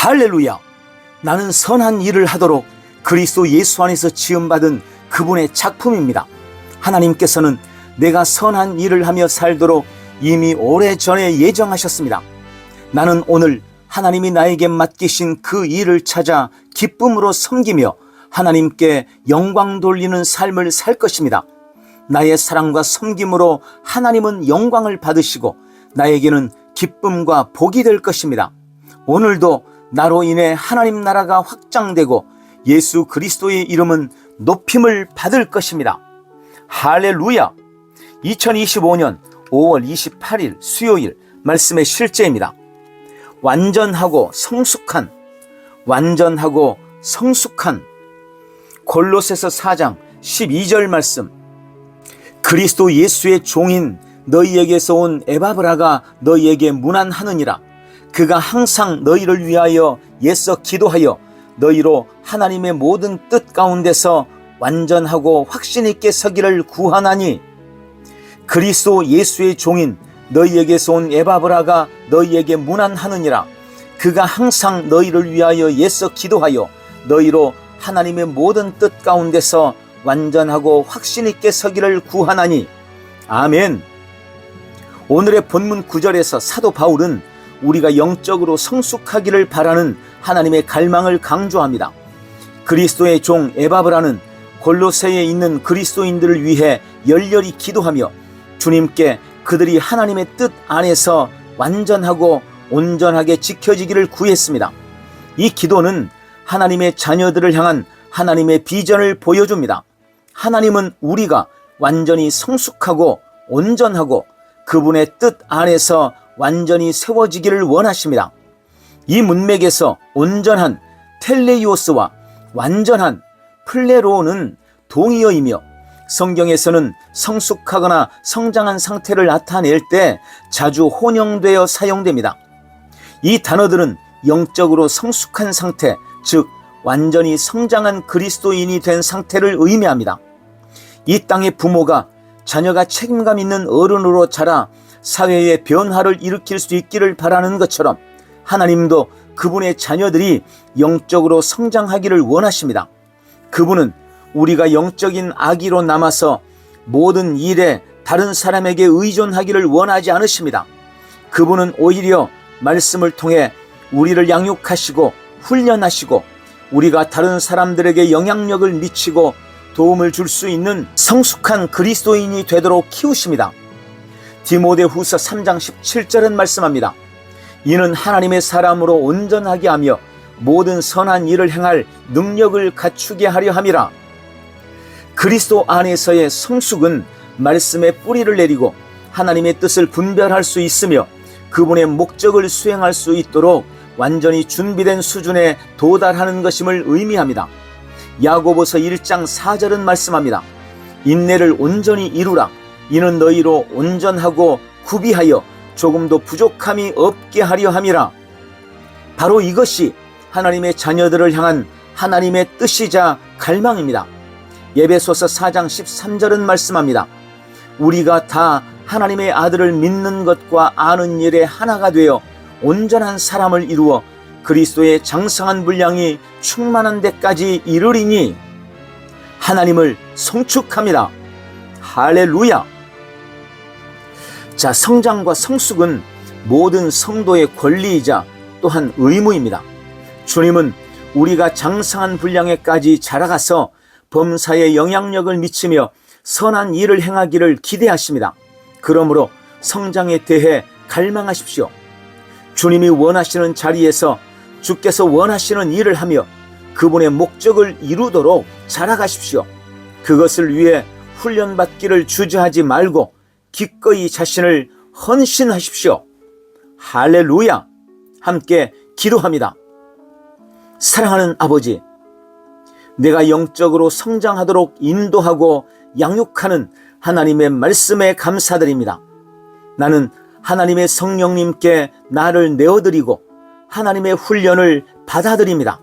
할렐루야! 나는 선한 일을 하도록 그리스도 예수 안에서 지음받은 그분의 작품입니다. 하나님께서는 내가 선한 일을 하며 살도록 이미 오래전에 예정하셨습니다. 나는 오늘 하나님이 나에게 맡기신 그 일을 찾아 기쁨으로 섬기며 하나님께 영광 돌리는 삶을 살 것입니다. 나의 사랑과 섬김으로 하나님은 영광을 받으시고 나에게는 기쁨과 복이 될 것입니다. 오늘도 나로 인해 하나님 나라가 확장되고 예수 그리스도의 이름은 높임을 받을 것입니다. 할렐루야! 2025년 5월 28일 수요일 말씀의 실제입니다. 완전하고 성숙한 골로새서 4장 12절 말씀. 그리스도 예수의 종인 너희에게서 온 에바브라가 너희에게 문안하느니라. 그가 항상 너희를 위하여 애써 기도하여 너희로 하나님의 모든 뜻 가운데서 완전하고 확신 있게 서기를 구하나니, 그리스도 예수의 종인 너희에게서 온 에바브라가 너희에게 문안하느니라. 그가 항상 너희를 위하여 애써 기도하여 너희로 하나님의 모든 뜻 가운데서 완전하고 확신 있게 서기를 구하나니. 아멘. 오늘의 본문 9절에서 사도 바울은 우리가 영적으로 성숙하기를 바라는 하나님의 갈망을 강조합니다. 그리스도의 종 에바브라는 골로새에 있는 그리스도인들을 위해 열렬히 기도하며 주님께 그들이 하나님의 뜻 안에서 완전하고 온전하게 지켜지기를 구했습니다. 이 기도는 하나님의 자녀들을 향한 하나님의 비전을 보여줍니다. 하나님은 우리가 완전히 성숙하고 온전하고 그분의 뜻 안에서 완전히 세워지기를 원하십니다. 이 문맥에서 온전한 텔레이오스와 완전한 플레로는 동의어이며 성경에서는 성숙하거나 성장한 상태를 나타낼 때 자주 혼용되어 사용됩니다. 이 단어들은 영적으로 성숙한 상태, 즉 완전히 성장한 그리스도인이 된 상태를 의미합니다. 이 땅의 부모가 자녀가 책임감 있는 어른으로 자라 사회의 변화를 일으킬 수 있기를 바라는 것처럼 하나님도 그분의 자녀들이 영적으로 성장하기를 원하십니다. 그분은 우리가 영적인 아기로 남아서 모든 일에 다른 사람에게 의존하기를 원하지 않으십니다. 그분은 오히려 말씀을 통해 우리를 양육하시고 훈련하시고 우리가 다른 사람들에게 영향력을 미치고 도움을 줄 수 있는 성숙한 그리스도인이 되도록 키우십니다. 디모데후서 3장 17절은 말씀합니다. 이는 하나님의 사람으로 온전하게 하며 모든 선한 일을 행할 능력을 갖추게 하려 함이라. 그리스도 안에서의 성숙은 말씀의 뿌리를 내리고 하나님의 뜻을 분별할 수 있으며 그분의 목적을 수행할 수 있도록 완전히 준비된 수준에 도달하는 것임을 의미합니다. 야고보서 1장 4절은 말씀합니다. 인내를 온전히 이루라. 이는 너희로 온전하고 구비하여 조금도 부족함이 없게 하려 함이라. 바로 이것이 하나님의 자녀들을 향한 하나님의 뜻이자 갈망입니다. 에베소서 4장 13절은 말씀합니다. 우리가 다 하나님의 아들을 믿는 것과 아는 일에 하나가 되어 온전한 사람을 이루어 그리스도의 장성한 분량이 충만한 데까지 이르리니. 하나님을 송축합니다. 할렐루야! 자, 성장과 성숙은 모든 성도의 권리이자 또한 의무입니다. 주님은 우리가 장성한 분량에까지 자라가서 범사에 영향력을 미치며 선한 일을 행하기를 기대하십니다. 그러므로 성장에 대해 갈망하십시오. 주님이 원하시는 자리에서 주께서 원하시는 일을 하며 그분의 목적을 이루도록 자라가십시오. 그것을 위해 훈련받기를 주저하지 말고 기꺼이 자신을 헌신하십시오. 할렐루야! 함께 기도합니다. 사랑하는 아버지, 내가 영적으로 성장하도록 인도하고 양육하는 하나님의 말씀에 감사드립니다. 나는 하나님의 성령님께 나를 내어드리고 하나님의 훈련을 받아들입니다.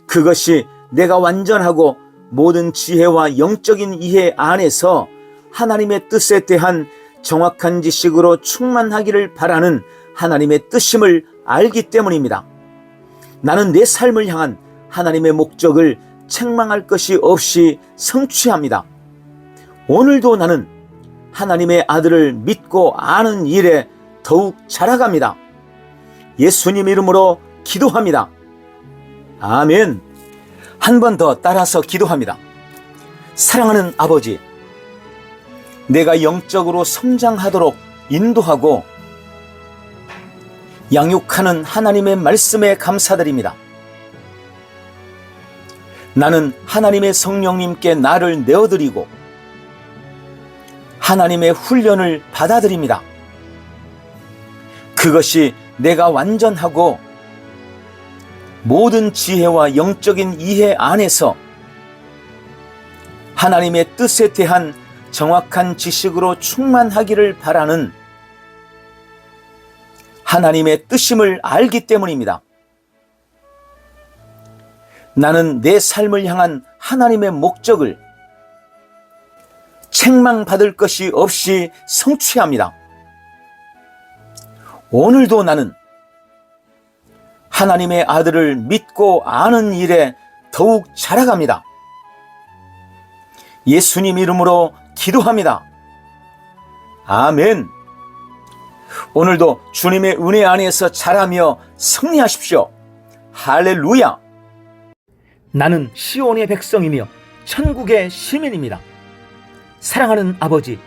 그것이 내가 완전하고 모든 지혜와 영적인 이해 안에서 하나님의 뜻에 대한 정확한 지식으로 충만하기를 바라는 하나님의 뜻임을 알기 때문입니다. 나는 내 삶을 향한 하나님의 목적을 책망할 것이 없이 성취합니다. 오늘도 나는 하나님의 아들을 믿고 아는 일에 더욱 자라갑니다. 예수님 이름으로 기도합니다. 아멘. 한 번 더 따라서 기도합니다. 사랑하는 아버지, 내가 영적으로 성장하도록 인도하고 양육하는 하나님의 말씀에 감사드립니다. 나는 하나님의 성령님께 나를 내어드리고 하나님의 훈련을 받아들입니다. 그것이 내가 완전하고 모든 지혜와 영적인 이해 안에서 하나님의 뜻에 대한 정확한 지식으로 충만하기를 바라는 하나님의 뜻임을 알기 때문입니다. 나는 내 삶을 향한 하나님의 목적을 책망받을 것이 없이 성취합니다. 오늘도 나는 하나님의 아들을 믿고 아는 일에 더욱 자라갑니다. 예수님 이름으로 기도합니다. 아멘. 오늘도 주님의 은혜 안에서 자라며 승리하십시오. 할렐루야. 나는 시온의 백성이며 천국의 시민입니다. 사랑하는 아버지,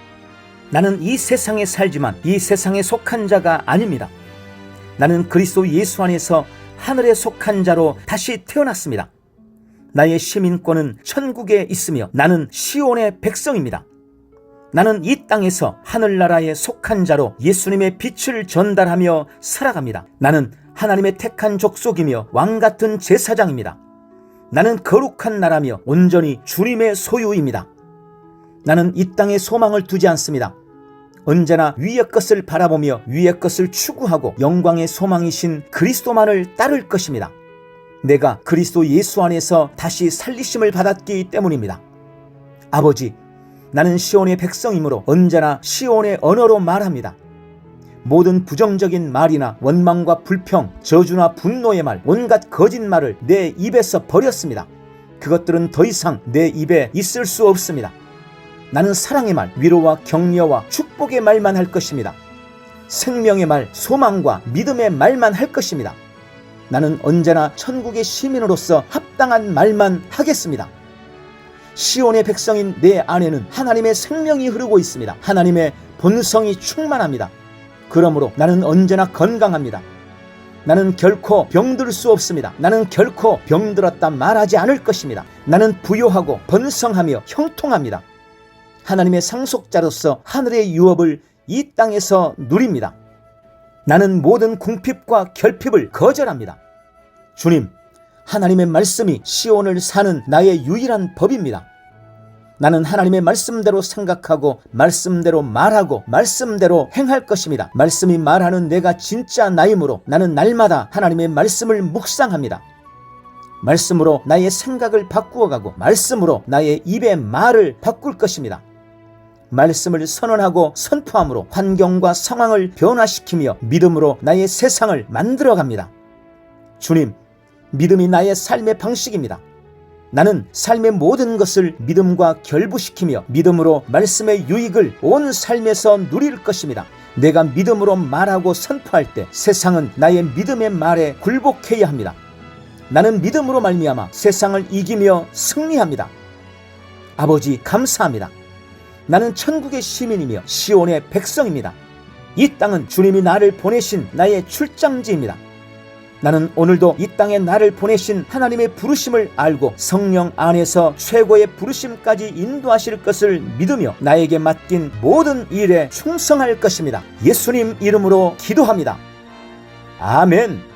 나는 이 세상에 살지만 이 세상에 속한 자가 아닙니다. 나는 그리스도 예수 안에서 하늘에 속한 자로 다시 태어났습니다. 나의 시민권은 천국에 있으며 나는 시온의 백성입니다. 나는 이 땅에서 하늘나라에 속한 자로 예수님의 빛을 전달하며 살아갑니다. 나는 하나님의 택한 족속이며 왕같은 제사장입니다. 나는 거룩한 나라며 온전히 주님의 소유입니다. 나는 이 땅에 소망을 두지 않습니다. 언제나 위의 것을 바라보며 위의 것을 추구하고 영광의 소망이신 그리스도만을 따를 것입니다. 내가 그리스도 예수 안에서 다시 살리심을 받았기 때문입니다. 아버지, 나는 시온의 백성이므로 언제나 시온의 언어로 말합니다. 모든 부정적인 말이나 원망과 불평, 저주나 분노의 말, 온갖 거짓말을 내 입에서 버렸습니다. 그것들은 더 이상 내 입에 있을 수 없습니다. 나는 사랑의 말, 위로와 격려와 축복의 말만 할 것입니다. 생명의 말, 소망과 믿음의 말만 할 것입니다. 나는 언제나 천국의 시민으로서 합당한 말만 하겠습니다. 시온의 백성인 내 안에는 하나님의 생명이 흐르고 있습니다. 하나님의 본성이 충만합니다. 그러므로 나는 언제나 건강합니다. 나는 결코 병들 수 없습니다. 나는 결코 병들었다 말하지 않을 것입니다. 나는 부요하고 번성하며 형통합니다. 하나님의 상속자로서 하늘의 유업을 이 땅에서 누립니다. 나는 모든 궁핍과 결핍을 거절합니다. 주님, 하나님의 말씀이 시온을 사는 나의 유일한 법입니다. 나는 하나님의 말씀대로 생각하고 말씀대로 말하고 말씀대로 행할 것입니다. 말씀이 말하는 내가 진짜 나이므로 나는 날마다 하나님의 말씀을 묵상합니다. 말씀으로 나의 생각을 바꾸어가고 말씀으로 나의 입의 말을 바꿀 것입니다. 말씀을 선언하고 선포함으로 환경과 상황을 변화시키며 믿음으로 나의 세상을 만들어갑니다. 주님, 믿음이 나의 삶의 방식입니다. 나는 삶의 모든 것을 믿음과 결부시키며 믿음으로 말씀의 유익을 온 삶에서 누릴 것입니다. 내가 믿음으로 말하고 선포할 때 세상은 나의 믿음의 말에 굴복해야 합니다. 나는 믿음으로 말미암아 세상을 이기며 승리합니다. 아버지, 감사합니다. 나는 천국의 시민이며 시온의 백성입니다. 이 땅은 주님이 나를 보내신 나의 출장지입니다. 나는 오늘도 이 땅에 나를 보내신 하나님의 부르심을 알고 성령 안에서 최고의 부르심까지 인도하실 것을 믿으며 나에게 맡긴 모든 일에 충성할 것입니다. 예수님 이름으로 기도합니다. 아멘.